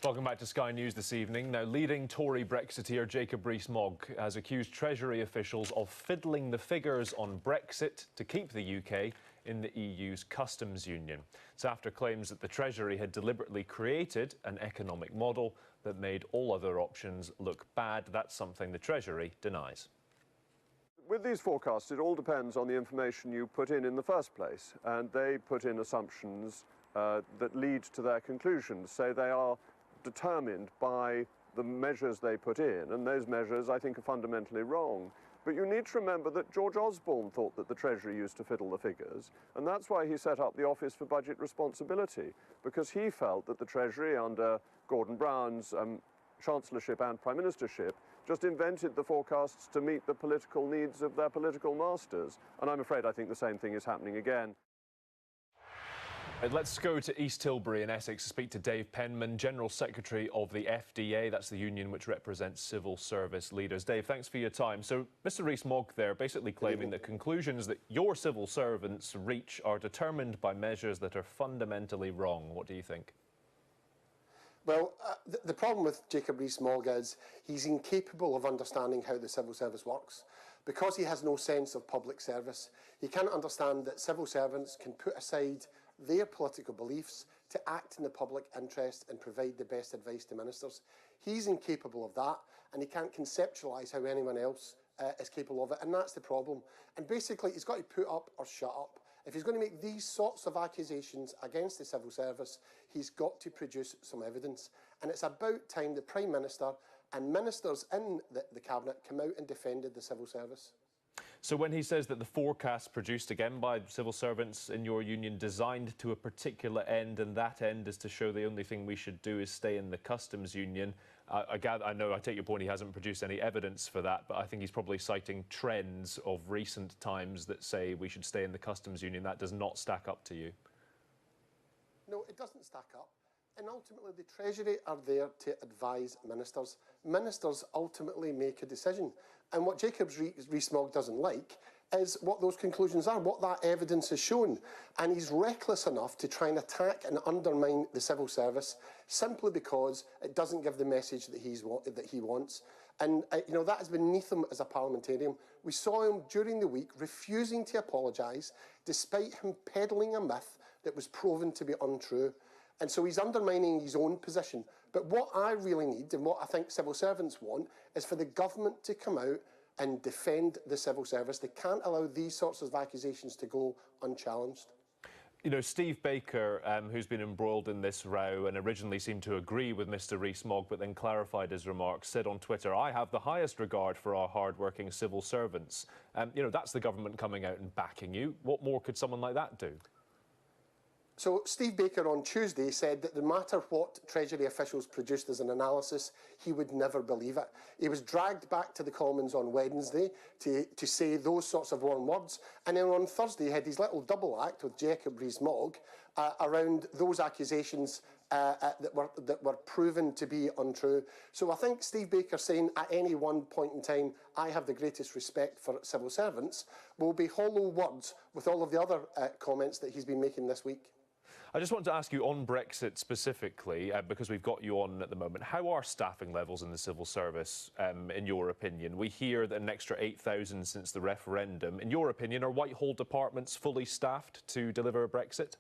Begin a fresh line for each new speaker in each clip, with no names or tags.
Welcome back to Sky News this evening. Now, leading Tory Brexiteer Jacob Rees-Mogg has accused Treasury officials of fiddling the figures on Brexit to keep the UK in the EU's customs union. It's after claims that the Treasury had deliberately created an economic model that made all other options look bad. That's something the Treasury denies.
With these forecasts, it all depends on the information you put in the first place, and they put in assumptions that lead to their conclusions. So they are determined by the measures they put in, and those measures, I think, are fundamentally wrong. But you need to remember that George Osborne thought that the Treasury used to fiddle the figures, and that's why he set up the Office for Budget Responsibility, because he felt that the Treasury, under Gordon Brown's chancellorship and prime ministership, just invented the forecasts to meet the political needs of their political masters. And I'm afraid I think the same thing is happening again.
Let's go to East Tilbury in Essex to speak to Dave Penman, General Secretary of the FDA. That's the union which represents civil service leaders. Dave, thanks for your time. So Mr Rees-Mogg there basically claiming that conclusions that your civil servants reach are determined by measures that are fundamentally wrong. What do you think?
Well, the problem with Jacob Rees-Mogg is he's incapable of understanding how the civil service works. Because he has no sense of public service, he can't understand that civil servants can put aside their political beliefs to act in the public interest and provide the best advice to ministers. He's incapable of that, and he can't conceptualise how anyone else is capable of it, and that's the problem. And basically, he's got to put up or shut up. If he's going to make these sorts of accusations against the civil service, he's got to produce some evidence. And it's about time the Prime Minister and ministers in the Cabinet come out and defended the civil service.
So when he says that the forecasts produced again by civil servants in your union designed to a particular end, and that end is to show the only thing we should do is stay in the customs union, I take your point, he hasn't produced any evidence for that, but I think he's probably citing trends of recent times that say we should stay in the customs union. That does not stack up to you.
No, it doesn't stack up. And ultimately, the Treasury are there to advise ministers. Ministers ultimately make a decision. And what Jacob Rees-Mogg doesn't like is what those conclusions are, what that evidence has shown. And he's reckless enough to try and attack and undermine the civil service simply because it doesn't give the message that he wants. And that has been beneath him as a parliamentarian. We saw him during the week refusing to apologise, despite him peddling a myth that was proven to be untrue. And so he's undermining his own position. But what I really need, and what I think civil servants want, is for the government to come out and defend the civil service. They can't allow these sorts of accusations to go unchallenged.
You know, Steve Baker, who's been embroiled in this row and originally seemed to agree with Mr Rees-Mogg but then clarified his remarks, said on Twitter, "I have the highest regard for our hard-working civil servants." That's the government coming out and backing you. What more could someone like that do?
So Steve Baker on Tuesday said that no matter what Treasury officials produced as an analysis, he would never believe it. He was dragged back to the Commons on Wednesday to say those sorts of warm words, and then on Thursday he had his little double act with Jacob Rees-Mogg around those accusations that were proven to be untrue. So I think Steve Baker saying at any one point in time, "I have the greatest respect for civil servants," will be hollow words with all of the other comments that he's been making this week.
I just want to ask you on Brexit specifically, because we've got you on at the moment, how are staffing levels in the civil service, in your opinion? We hear that an extra 8,000 since the referendum. In your opinion, are Whitehall departments fully staffed to deliver a Brexit?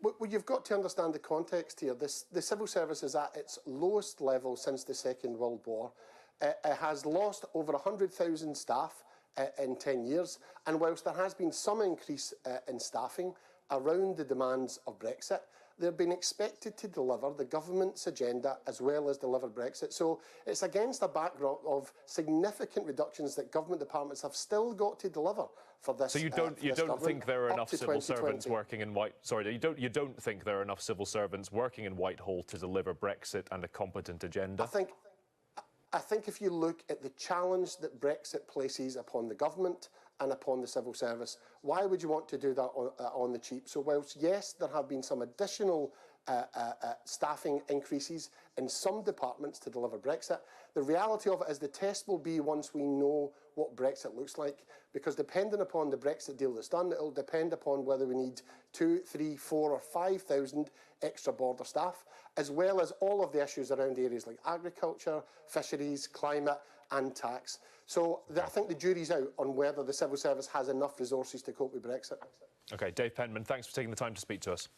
Well, you've got to understand the context here. The civil service is at its lowest level since the Second World War. It has lost over 100,000 staff in 10 years, and whilst there has been some increase in staffing around the demands of Brexit, they've been expected to deliver the government's agenda as well as deliver Brexit. So it's against a backdrop of significant reductions that government departments have still got to deliver for this.
So you don't think there are enough civil servants working in you don't think there are enough civil servants working in Whitehall to deliver Brexit and a competent agenda?
I think if you look at the challenge that Brexit places upon the government and upon the civil service, why would you want to do that on the cheap? So whilst, yes, there have been some additional staffing increases in some departments to deliver Brexit. The reality of it is the test will be once we know what Brexit looks like, because depending upon the Brexit deal that's done, it will depend upon whether we need 2, 3, 4 or 5,000 extra border staff, as well as all of the issues around areas like agriculture, fisheries, climate and tax. So I think the jury's out on whether the civil service has enough resources to cope with Brexit.
OK, Dave Penman, thanks for taking the time to speak to us.